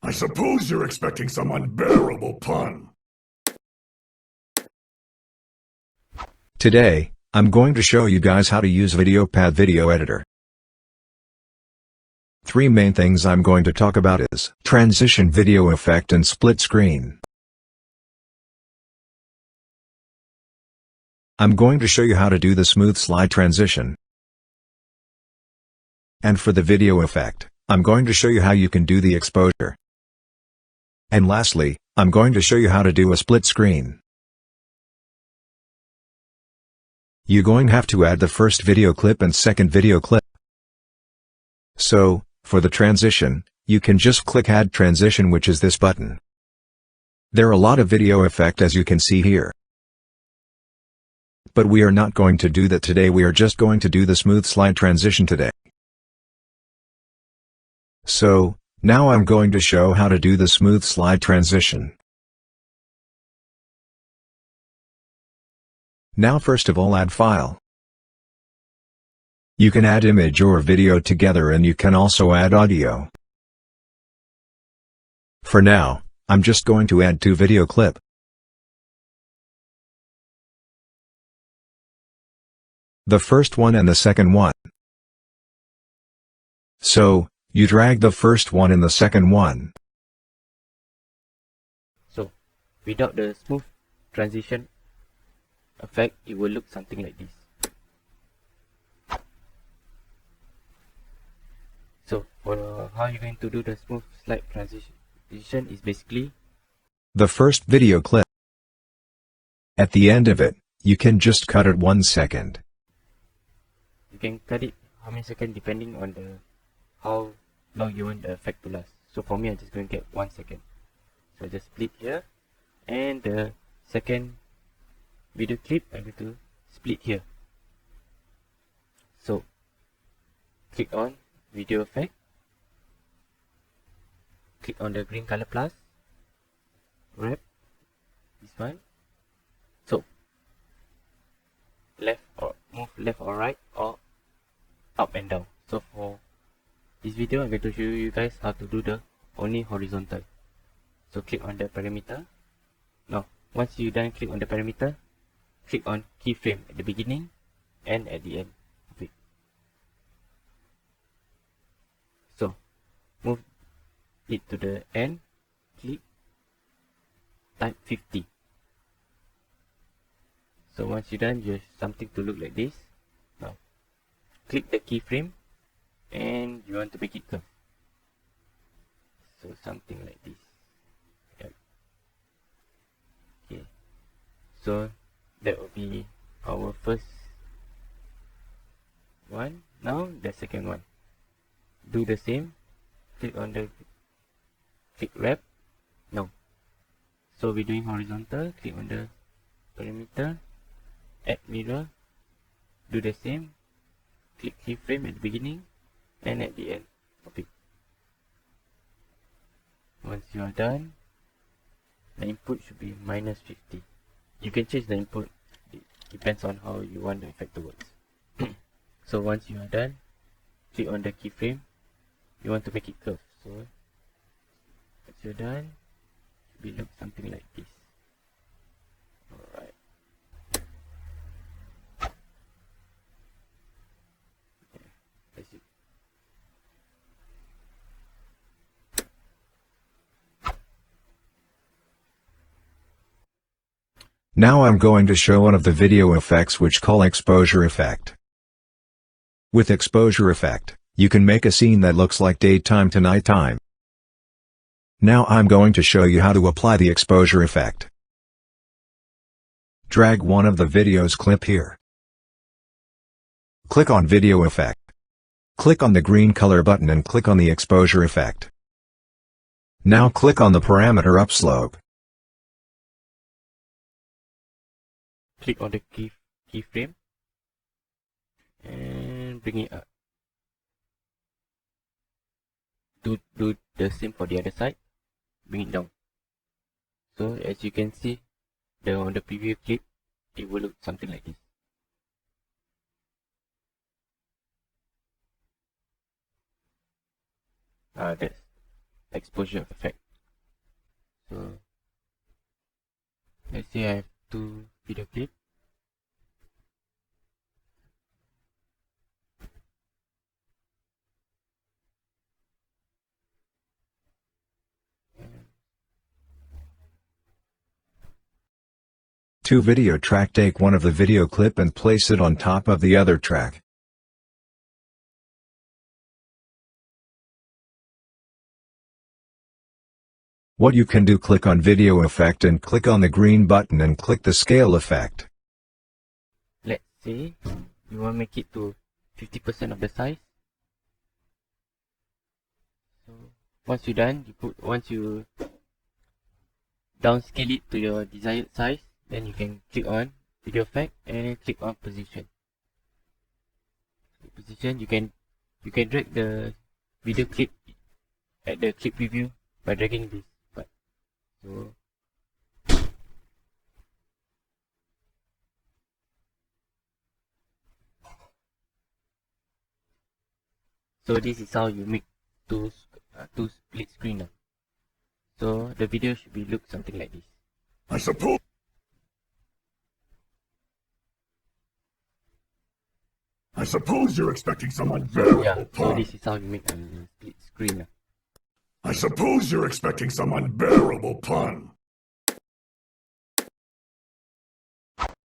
I suppose you're expecting some unbearable pun. Today, I'm going to show you guys how to use Videopad video editor. Three main things I'm going to talk about is transition video effect and split screen. I'm going to show you how to do the smooth slide transition. And for the video effect, I'm going to show you how you can do the exposure. And lastly, I'm going to show you how to do a split screen. You're going to have to add the first video clip and second video clip. So, for the transition, you can just click Add Transition, which is this button. There are a lot of video effect as you can see here. But we are not going to do that today, we are just going to do the smooth slide transition today. So, now I'm going to show how to do the smooth slide transition. Now first of all, add file. You can add image or video together, and you can also add audio. For now, I'm just going to add two video clip. The first one and the second one. So, you drag the first one and the second one. So, without the smooth transition effect, it will look something like this. So, for how you're going to do the smooth slide transition is basically the first video clip. At the end of it, you can just cut it 1 second. You can cut it how many seconds depending on how long you want the effect to last. So for me, I'm just going to get 1 second. So I just split here, and the second video clip I'm going to split here. So click on video effect, click on the green color plus, wrap this one. So left or move left or right or up and down. So for this video, I'm going to show you guys how to do the only horizontal. So click on the parameter. Now once you're done, click on the parameter, click on keyframe at the beginning and at the end of it. So move it to the end, click, type 50. So once you're done, you have something to look like this. Now click the keyframe and you want to make it curve. So something like this. Yep. Okay. So that will be our first one. Now the second one. Do the same. Click on the wrap. No. So we're doing horizontal. Click on the parameter. Add mirror. Do the same. Click keyframe at the beginning and at the end of it. Once you are done, the input should be -50. You can change the input. It depends on how you want the effect to work. So once you are done, click on the keyframe. You want to make it curve. So once you're done, it will look something like this. Alright. That's it. Now I'm going to show one of the video effects which call exposure effect. With exposure effect, you can make a scene that looks like daytime to nighttime. Now I'm going to show you how to apply the exposure effect. Drag one of the video's clip here. Click on video effect. Click on the green color button and click on the exposure effect. Now click on the parameter upslope. Click on the keyframe and bring it up. Do the same for the other side. Bring it down. So as you can see, on the preview clip, it will look something like this. exposure effect. So let's say I have 2 video clips. To video track, take one of the video clip and place it on top of the other track. What you can do, click on video effect and click on the green button and click the scale effect. Let's say you want to make it to 50% of the size. So once you're done, once you downscale it to your desired size, then you can click on video effect and click on position. Position, you can drag the video clip at the clip preview by dragging this part. So this is how you make two split screen now. So the video should look something like this. I suppose you're expecting some unbearable Yeah, so pun. this is how you make a split screen now. I suppose you're expecting some unbearable pun.